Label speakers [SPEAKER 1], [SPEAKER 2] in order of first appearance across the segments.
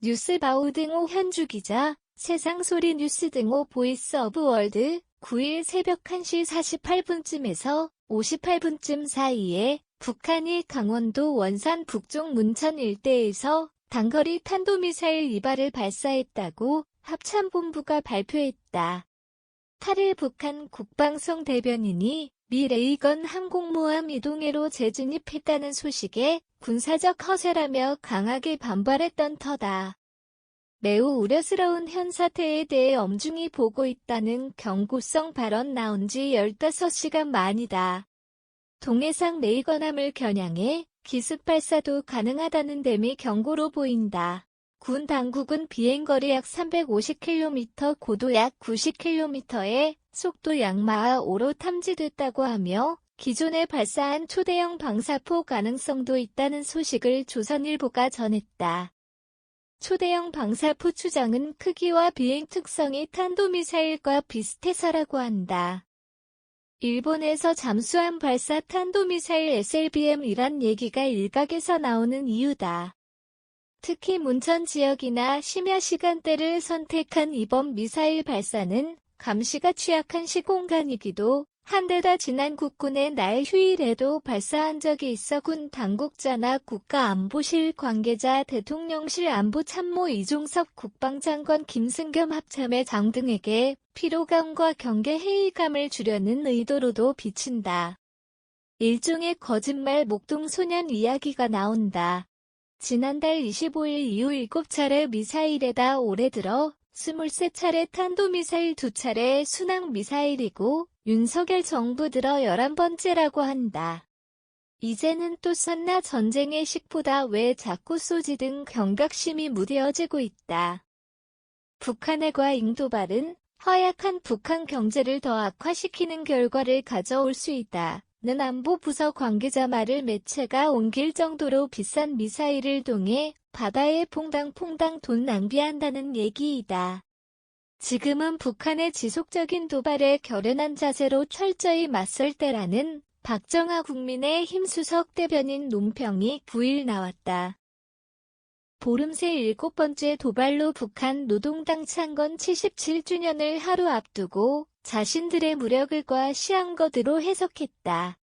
[SPEAKER 1] 뉴스바우 등호 현주 기자, 세상소리 뉴스 등호 보이스 오브 월드, 9일 새벽 1시 48분쯤에서 58분쯤 사이에 북한이 강원도 원산 북쪽 문천 일대에서 단거리 탄도미사일 2발을 발사했다고 합참본부가 발표했다. 8일 북한 국방성 대변인이 미 레이건 항공모함 이동해로 재진입했다는 소식에 군사적 허세라며 강하게 반발했던 터다. 매우 우려스러운 현 사태에 대해 엄중히 보고 있다는 경고성 발언 나온 지 15시간 만이다. 동해상 레이건함을 겨냥해 기습 발사도 가능하다는 댐이 경고로 보인다. 군 당국은 비행거리 약 350km, 고도 약 90km에 속도 약 마하 5로 탐지됐다고 하며 기존에 발사한 초대형 방사포 가능성도 있다는 소식을 조선일보가 전했다. 초대형 방사포 추정은 크기와 비행 특성이 탄도미사일과 비슷해서라고 한다. 일본에서 잠수함 발사 탄도미사일 SLBM이란 얘기가 일각에서 나오는 이유다. 특히 문천 지역이나 심야 시간대를 선택한 이번 미사일 발사는 감시가 취약한 시공간이기도 한데다 지난 국군의 날 휴일에도 발사한 적이 있어 군 당국자나 국가안보실 관계자, 대통령실 안보참모 이종섭 국방장관, 김승겸 합참의장 등에게 피로감과 경계 회의감을 주려는 의도로도 비친다. 일종의 거짓말 목동소년 이야기가 나온다. 지난달 25일 이후 7차례 미사일에다 올해 들어 23차례 탄도미사일 2차례 순항미사일이고 윤석열 정부 들어 11번째라고 한다. 이제는 또 쐈나 전쟁의 식보다 왜 자꾸 쏘지 등 경각심이 무뎌지고 있다. 북한의 과잉 도발은 허약한 북한 경제를 더 악화시키는 결과를 가져올 수 있다. 는 안보부서 관계자 말을 매체가 옮길 정도로 비싼 미사일을 동해 바다에 퐁당퐁당 돈 낭비한다는 얘기이다. 지금은 북한의 지속적인 도발에 결연한 자세로 철저히 맞설 때라는 박정아 국민의힘 수석 대변인 논평이 9일 나왔다. 보름 새 7번째 도발로 북한 노동당 창건 77주년을 하루 앞두고 자신들의 무력을 과시한 것으로 해석했다.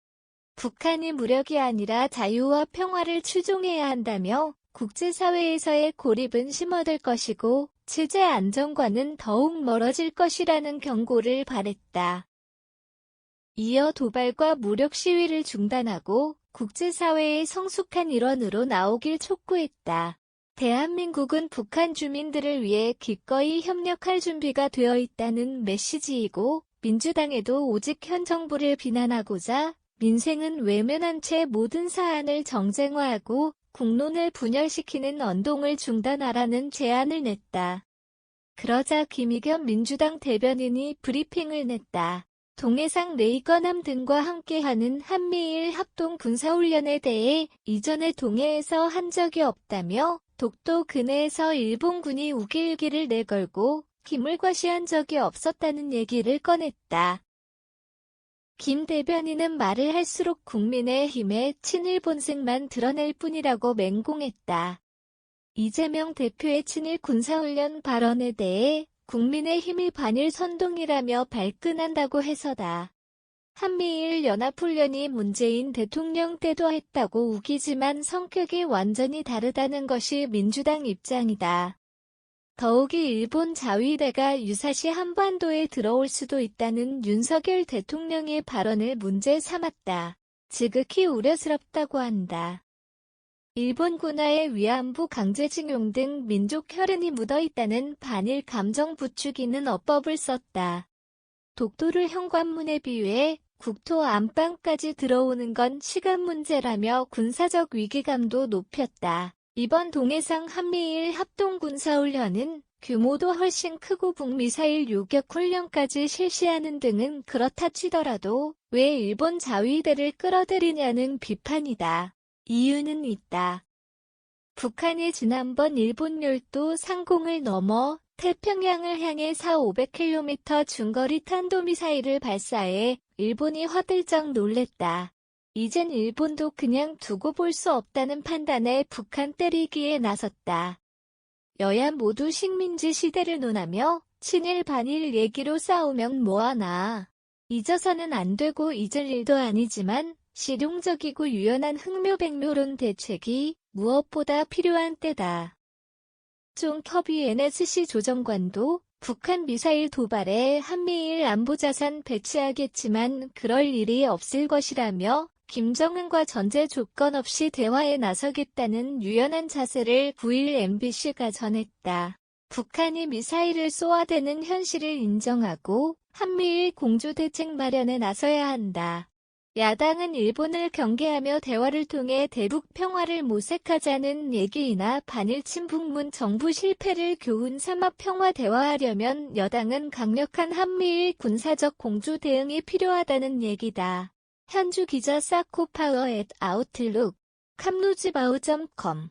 [SPEAKER 1] 북한이 무력이 아니라 자유와 평화를 추종해야 한다며 국제사회에서의 고립은 심화될 것이고 체제 안정과는 더욱 멀어질 것이라는 경고를 발했다. 이어 도발과 무력 시위를 중단하고 국제사회의 성숙한 일원으로 나오길 촉구했다. 대한민국은 북한 주민들을 위해 기꺼이 협력할 준비가 되어 있다는 메시지이고 민주당에도 오직 현 정부를 비난하고자 민생은 외면한 채 모든 사안을 정쟁화하고 국론을 분열시키는 언동을 중단하라는 제안을 냈다. 그러자 김의겸 민주당 대변인이 브리핑을 냈다. 동해상 레이건함 등과 함께하는 한미일 합동 군사훈련에 대해 이전에 동해에서 한 적이 없다며 독도 근해에서 일본군이 우기일기를 내걸고 힘을 과시한 적이 없었다는 얘기를 꺼냈다. 김 대변인은 말을 할수록 국민의힘의 친일 본색만 드러낼 뿐이라고 맹공했다. 이재명 대표의 친일 군사훈련 발언에 대해 국민의힘이 반일 선동이라며 발끈한다고 해서다. 한미일 연합훈련이 문재인 대통령 때도 했다고 우기지만 성격이 완전히 다르다는 것이 민주당 입장이다. 더욱이 일본 자위대가 유사시 한반도에 들어올 수도 있다는 윤석열 대통령의 발언을 문제 삼았다. 지극히 우려스럽다고 한다. 일본 군화의 위안부 강제징용 등 민족 혈흔이 묻어있다는 반일 감정 부추기는 어법을 썼다. 독도를 현관문에 비유해 국토 안방까지 들어오는 건 시간 문제라며 군사적 위기감도 높였다. 이번 동해상 한미일 합동군사훈련은 규모도 훨씬 크고 북미사일 요격훈련까지 실시하는 등은 그렇다 치더라도 왜 일본 자위대를 끌어들이냐는 비판이다. 이유는 있다. 북한이 지난번 일본 열도 상공을 넘어 태평양을 향해 4,500km 중거리 탄도미사일을 발사해 일본이 화들짝 놀랬다. 이젠 일본도 그냥 두고 볼 수 없다는 판단에 북한 때리기에 나섰다. 여야 모두 식민지 시대를 논하며 친일 반일 얘기로 싸우면 뭐하나. 잊어서는 안 되고 잊을 일도 아니지만 실용적이고 유연한 흥묘백묘론 대책이 무엇보다 필요한 때다. 종 커비 NSC 조정관도 북한 미사일 도발에 한미일 안보자산 배치하겠지만 그럴 일이 없을 것이라며 김정은과 전제 조건 없이 대화에 나서겠다는 유연한 자세를 9일 MBC가 전했다. 북한이 미사일을 쏘아대는 현실을 인정하고 한미일 공조대책 마련에 나서야 한다. 야당은 일본을 경계하며 대화를 통해 대북 평화를 모색하자는 얘기이나 반일 친북문 정부 실패를 교훈 삼아 평화 대화하려면 여당은 강력한 한미일 군사적 공조 대응이 필요하다는 얘기다. 현주 기자 사코파워 @아웃룩, 캄루즈바우.com